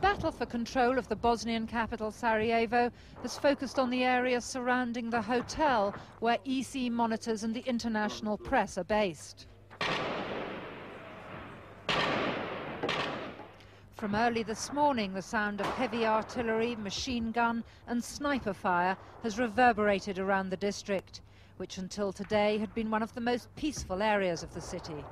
battle for control of the Bosnian capital Sarajevo has focused on the area surrounding the hotel where EC monitors and the international press are based. From early this morning, the sound of heavy artillery, machine gun and sniper fire has reverberated around the district, which until today had been one of the most peaceful areas of the city.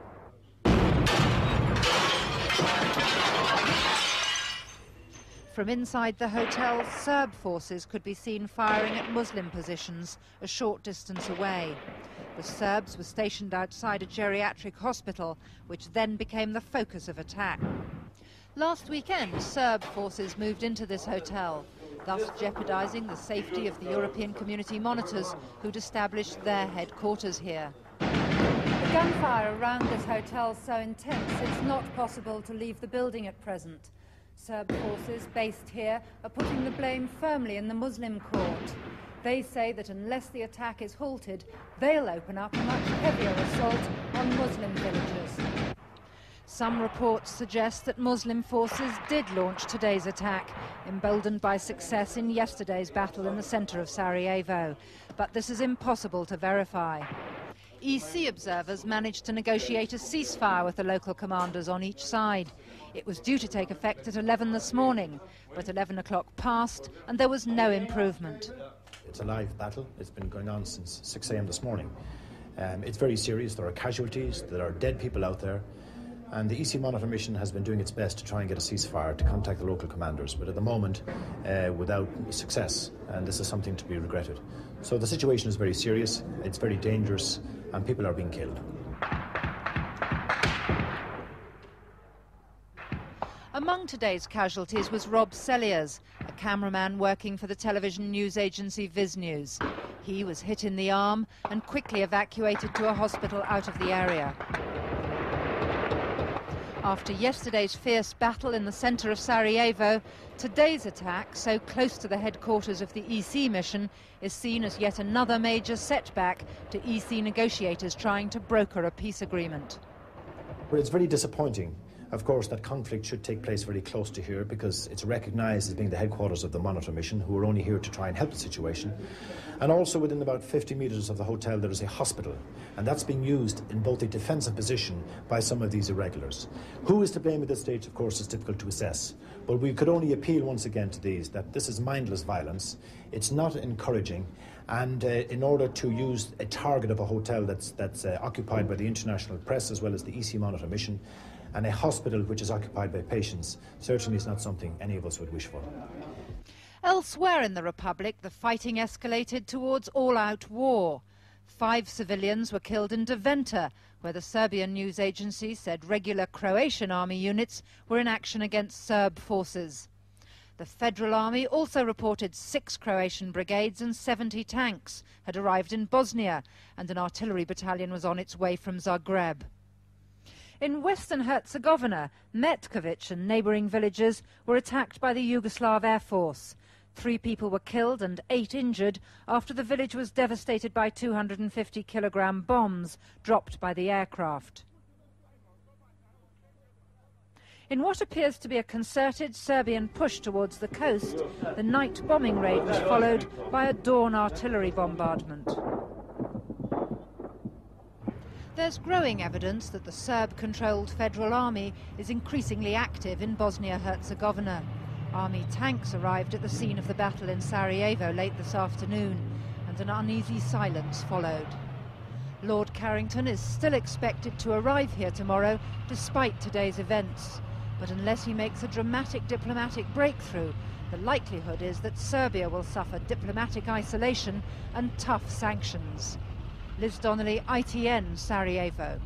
From inside the hotel, Serb forces could be seen firing at Muslim positions a short distance away. The Serbs were stationed outside a geriatric hospital, which then became the focus of attack. Last weekend, Serb forces moved into this hotel, thus jeopardizing the safety of the European community monitors who'd established their headquarters here. The gunfire around this hotel is so intense it's not possible to leave the building at present. Serb forces based here are putting the blame firmly in the Muslim court. They say that unless the attack is halted, they'll open up a much heavier assault on Muslim villagers. Some reports suggest that Muslim forces did launch today's attack, emboldened by success in yesterday's battle in the centre of Sarajevo. But this is impossible to verify. EC observers managed to negotiate a ceasefire with the local commanders on each side. It was due to take effect at 11 this morning, but 11 o'clock passed and there was no improvement. It's a live battle. It's been going on since 6 a.m. this morning. It's very serious. There are casualties, there are dead people out there, and the EC Monitor mission has been doing its best to try and get a ceasefire, to contact the local commanders, but at the moment without success, and this is something to be regretted. So the situation is very serious, it's very dangerous, and people are being killed. Among today's casualties was Rob Selliers, a cameraman working for the television news agency Viz News. He was hit in the arm and quickly evacuated to a hospital out of the area. After yesterday's fierce battle in the centre of Sarajevo, today's attack, so close to the headquarters of the EC mission, is seen as yet another major setback to EC negotiators trying to broker a peace agreement. But it's very disappointing, of course, that conflict should take place very close to here, because it's recognised as being the headquarters of the Monitor mission, who are only here to try and help the situation. And also within about 50 metres of the hotel there is a hospital, and that's being used in both a defensive position by some of these irregulars. Who is to blame at this stage, of course, is difficult to assess, but we could only appeal once again to these that this is mindless violence, it's not encouraging, and in order to use a target of a hotel that's occupied by the international press as well as the EC Monitor mission, and a hospital which is occupied by patients, certainly is not something any of us would wish for. Elsewhere in the Republic, the fighting escalated towards all-out war. 5 civilians were killed in Deventer, where the Serbian news agency said regular Croatian army units were in action against Serb forces. The Federal Army also reported 6 Croatian brigades and 70 tanks had arrived in Bosnia, and an artillery battalion was on its way from Zagreb. In Western Herzegovina, Metkovic and neighbouring villages were attacked by the Yugoslav Air Force. 3 people were killed and 8 injured after the village was devastated by 250-kilogram bombs dropped by the aircraft. In what appears to be a concerted Serbian push towards the coast, the night bombing raid was followed by a dawn artillery bombardment. There's growing evidence that the Serb-controlled Federal Army is increasingly active in Bosnia-Herzegovina. Army tanks arrived at the scene of the battle in Sarajevo late this afternoon, and an uneasy silence followed. Lord Carrington is still expected to arrive here tomorrow despite today's events. But unless he makes a dramatic diplomatic breakthrough, the likelihood is that Serbia will suffer diplomatic isolation and tough sanctions. Liz Donnelly, ITN, Sarajevo.